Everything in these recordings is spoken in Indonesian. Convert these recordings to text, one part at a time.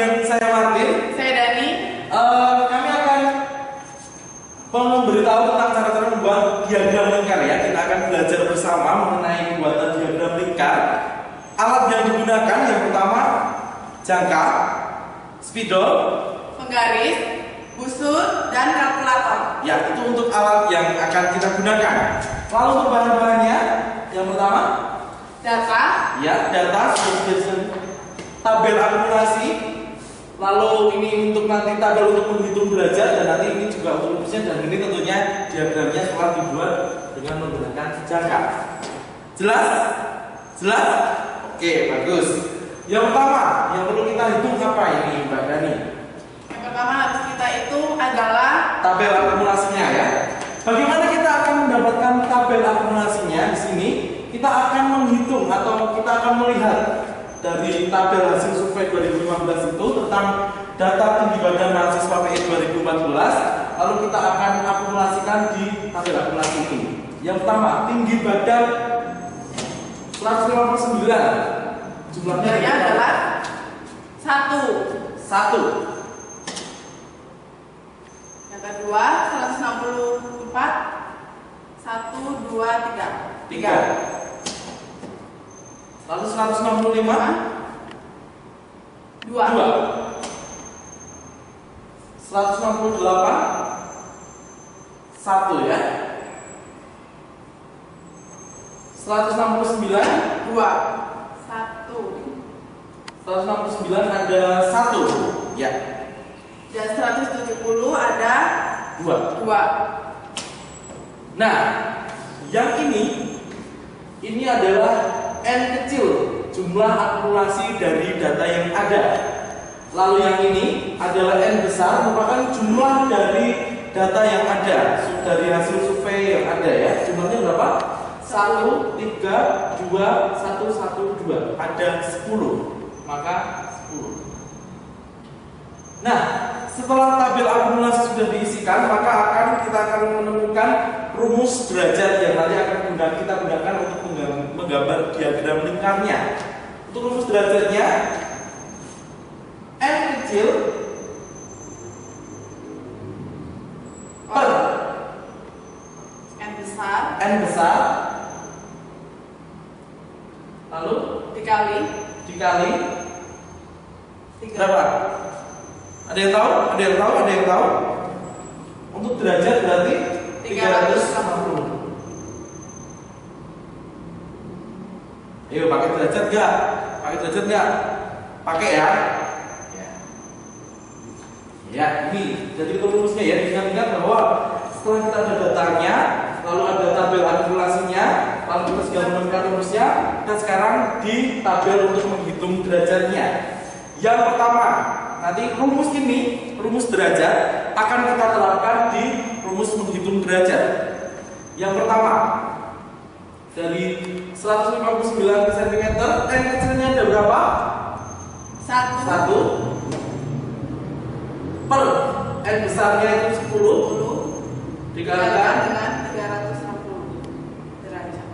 dengan saya Martin. Saya Dani. Kami akan memberitahu tentang cara-cara membuat diagram lingkar ya. Kita akan belajar bersama mengenai pembuatan diagram lingkar. Alat yang digunakan yang pertama jangka, spidol, Penggaris, busur, dan kalkulator. ya itu untuk alat yang akan kita gunakan. Lalu untuk bahan-bahannya yang pertama Data, ya data tabel akumulasi. Lalu ini untuk nanti tabel untuk menghitung derajat, dan nanti ini juga untuk rumusnya, dan ini tentunya diagramnya setelah dibuat dengan menggunakan jangka. Jelas? Jelas? Oke, bagus. Yang pertama yang perlu kita hitung apa ini Mbak Dani? yang pertama harus kita hitung adalah Tabel akumulasinya ya. Bagaimana kita akan mendapatkan tabel akumulasinya? Di sini kita akan menghitung atau kita akan melihat dari tabel hasil survei 2015 itu tentang data tinggi badan mahasiswa PI 2014. Lalu kita akan akumulasikan di tabel akumulasi ini. Yang pertama, tinggi badan 159. Jumlahnya adalah 1. Yang kedua 164. 1, 2, 3. Lalu 165. 2. 168. 1 ya. 169. 2. 169 ada 1 ya. Dan 170 ada 2. 2. Nah, yang ini adalah N kecil, jumlah akumulasi dari data yang ada. Lalu yang ini adalah N besar, merupakan jumlah dari data yang ada, dari hasil survei yang ada ya. Jumlahnya berapa? 1, 3, 2, 1, 1, 2. Ada 10. Maka 10. Nah, setelah tabel akumulasi sudah diisikan, maka kita akan menemukan rumus derajat yang nanti akan kita gunakan untuk menggambar diagram lingkarnya. Untuk rumus derajatnya, N kecil per N besar lalu dikali berapa? Ada yang tahu? Ada yang tahu? Untuk derajat berarti 360. Ayo pakai derajat enggak? Pakai ya. Ya, ini. Jadi rumusnya ya, ingat-ingat bahwa setelah kita ada datanya, lalu ada tabel akumulasinya, lalu kita sudah menemukan rumusnya, dan sekarang di tabel untuk menghitung derajatnya. Yang pertama, nanti rumus derajat akan kita terapkan di rumus menghitung derajat. Yang pertama, dari 159 cm, N kecilnya ada berapa? 1 per N besarnya itu 10 dikalikan dengan 360 derajat.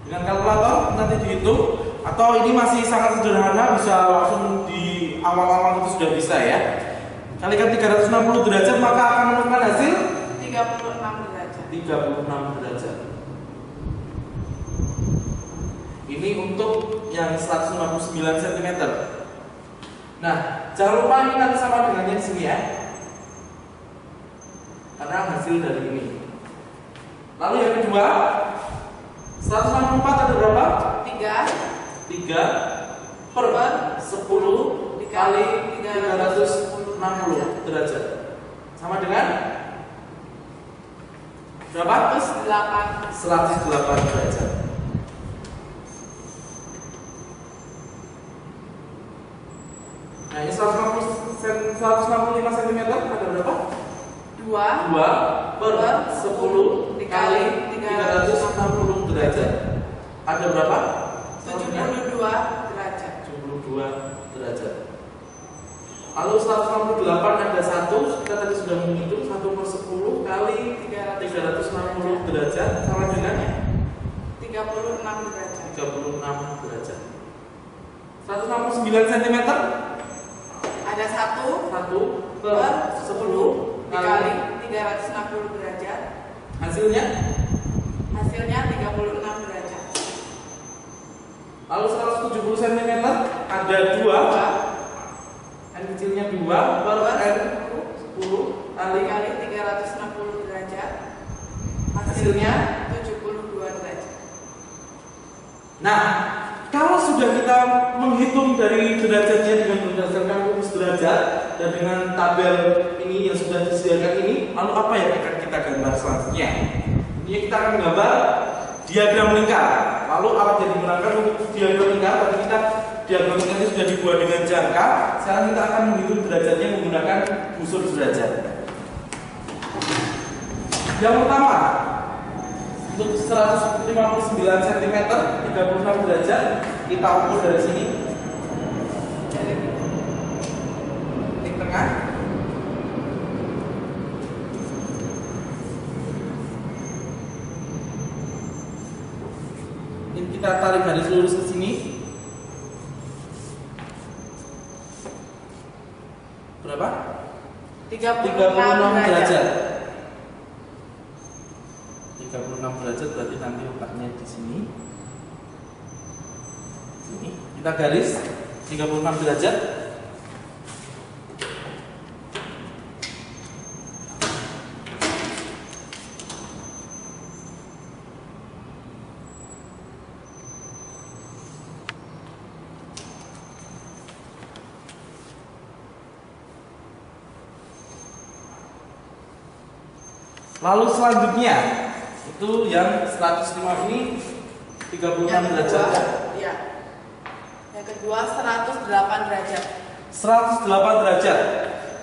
Dengan kalkulator nanti dihitung, atau ini masih sangat sederhana, bisa langsung di awal-awal itu sudah bisa ya. Kalikan 360 derajat maka akan menemukan hasil 36 derajat. 36 derajat. Ini untuk yang 159 cm. Nah, jangan lupa ini nanti sama dengan yang sini ya, karena hasil dari ini. Lalu yang kedua, 164 ada berapa? 3 per 10 dikali 360 derajat. Sama dengan berapa? 108 derajat. Nah, ini 165 cm ada berapa? 2 per 10 dikali 360 derajat. Ada berapa? 72 derajat. 72 derajat. Lalu 168 ada 1, kita tadi sudah menghitung 1 per 10 kali 360 derajat sama dengan 36 derajat. 36 derajat. 169 cm ada 1 1 per per 10 10 dikali 360 derajat. hasilnya. Hasilnya 36 derajat. Lalu 170 cm ada 2. N kecilnya 2 per N 10 dikali 360 derajat. Hasilnya 72 derajat. Nah, kalau sudah kita menghitung dari derajatnya dengan berdasarkan rumus derajat dan dengan tabel ini yang sudah disediakan ini, lalu apa yang akan kita gambar selanjutnya? Ini kita akan gambar diagram lingkar. Lalu alat yang digunakan untuk diagram lingkar, tadi kita diagram lingkar ini sudah dibuat dengan jangka. Sekarang kita akan menghitung derajatnya menggunakan busur derajat. Yang pertama, untuk 159 cm 36 derajat kita ukur dari sini, di tengah. Ini kita tarik garis lurus ke sini. Berapa? 36 derajat. 36 derajat berarti nanti letaknya di sini. Sini. Kita garis 36 derajat. Lalu selanjutnya itu yang 105 ini 36 derajat. Ya. Yang kedua 108 derajat. 108 derajat.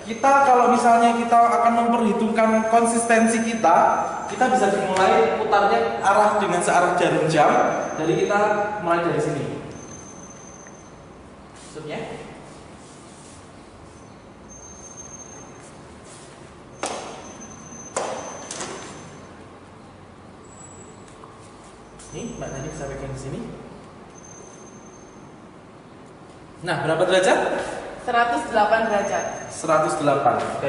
Kita kalau misalnya kita akan memperhitungkan konsistensi kita bisa dimulai putarnya arah dengan searah jarum jam. Jadi kita mulai dari sini. Maksudnya ini Mbak Nani bisa pegang di sini. Nah, berapa derajat? 108 derajat. 108.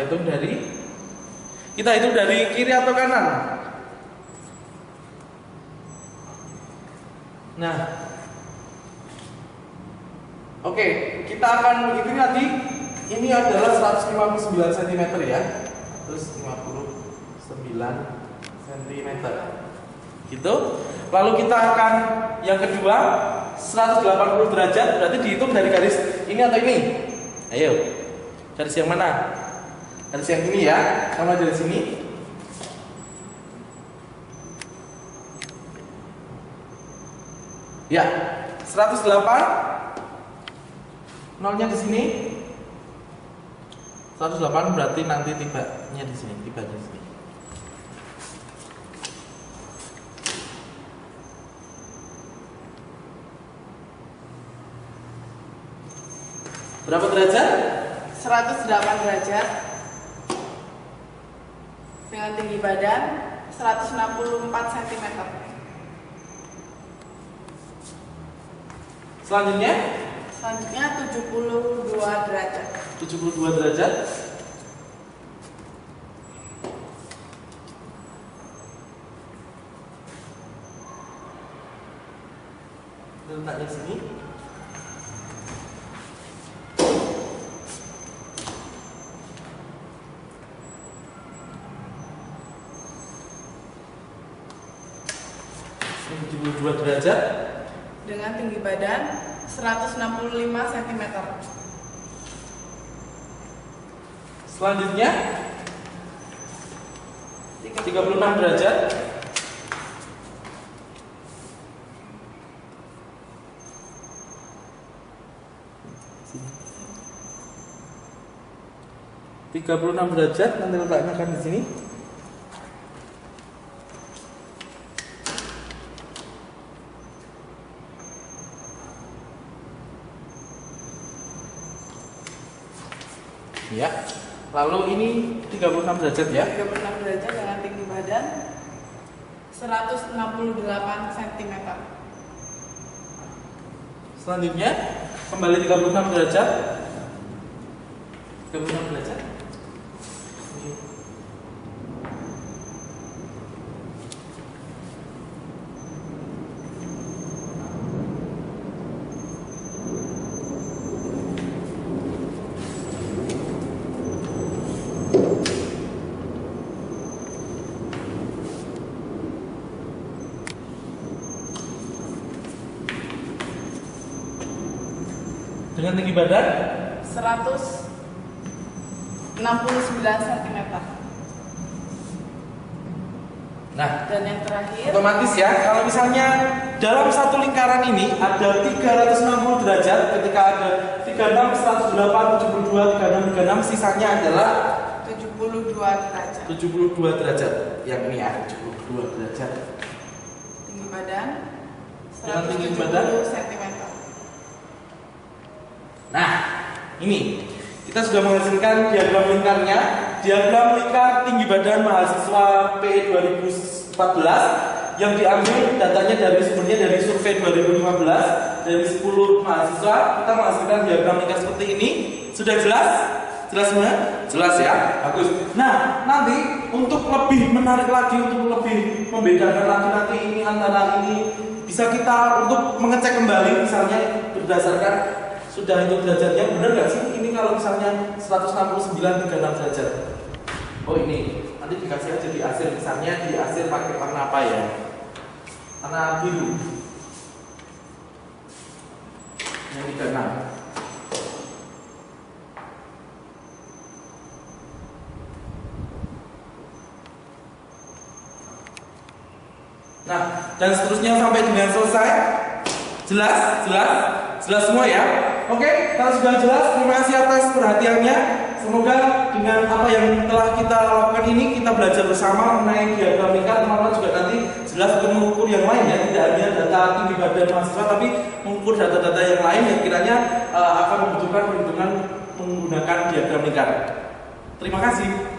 Kita hitung dari kiri atau kanan? Nah. Oke, kita akan menghitung nanti ini adalah 159 cm ya. Terus 59 cm. Gitu. Lalu kita akan yang kedua 180 derajat, berarti dihitung dari garis ini atau ini? Ayo. Garis yang mana? Garis yang ini ya, sama dari sini. Ya, 108. Nolnya di sini. 108 berarti nanti tibanya di sini, tibanya di sini. Berapa derajat? 108 derajat. Dengan tinggi badan 164 cm. Selanjutnya 72 derajat. 72 derajat. Letaknya sini. Dua derajat dengan tinggi badan 165 cm. Selanjutnya 36 derajat. Sini. 36 derajat, nanti letaknya akan di sini. Ya. Lalu ini 36 derajat ya. 36 derajat dengan tinggi badan 168 cm. Selanjutnya kembali 36 derajat. Gabungan belajar. Dengan tinggi badan 169 cm. Nah, Dan yang terakhir otomatis ya, kalau misalnya dalam satu lingkaran ini ada 360 derajat, ketika ada 36, 108, 72, 36, 36, sisanya adalah 72 derajat. 72 derajat. Yang ini ya, 72 derajat. Tinggi badan Dengan tinggi badan 170 cm. Nah, ini kita sudah menghasilkan diagram lingkarnya. Diagram lingkar tinggi badan mahasiswa PE 2014 yang diambil datanya dari sumbernya dari survei 2015 dari 10 mahasiswa. Kita menghasilkan diagram lingkar seperti ini. Sudah jelas? Jelas semua? Jelas ya? Bagus. Nah, nanti untuk lebih menarik lagi, untuk lebih membedakan lagi nanti ini antara ini, bisa kita untuk mengecek kembali misalnya berdasarkan sudah itu derajatnya benar nggak sih? Ini kalau misalnya 169 36 derajat. Oh ini nanti dikasih aja di hasil, misalnya di hasil pakai warna apa ya? Warna biru. Yang 36. Nah, dan seterusnya sampai dengan selesai. Jelas? Jelas? Jelas semua ya? Oke, kalau sudah jelas, terima kasih atas perhatiannya. Semoga dengan apa yang telah kita lakukan ini, kita belajar bersama mengenai diagram lingkar. Teman-teman juga nanti jelas untuk mengukur yang lain ya, tidak hanya data tinggi badan mahasiswa, tapi mengukur data-data yang lain yang kiranya akan membutuhkan perhitungan menggunakan diagram lingkar. Terima kasih.